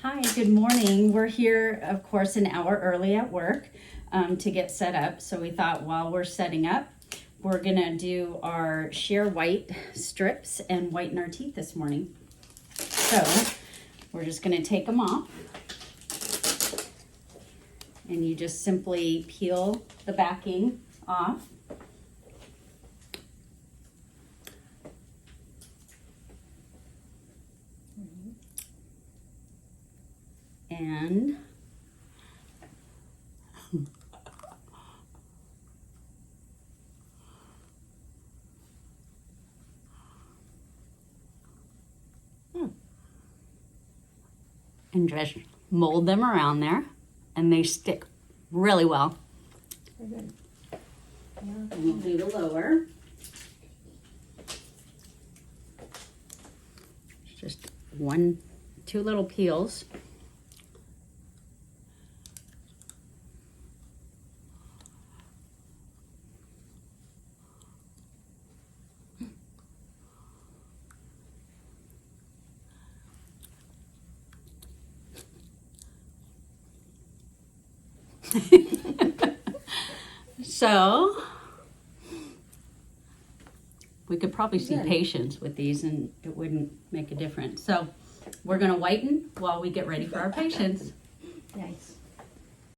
Hi, good morning. We're here, of course, an hour early at work to get set up. So we thought while we're setting up, we're gonna do our sheer white strips and whiten our teeth this morning. So we're just gonna take them off. And you just simply peel the backing off. And just mold them around there, and they stick really well. Very good. Yeah. And we'll do the lower. It's just two little peels. So we could probably see patients with these and it wouldn't make a difference. So we're going to whiten while we get ready for our patients. Nice.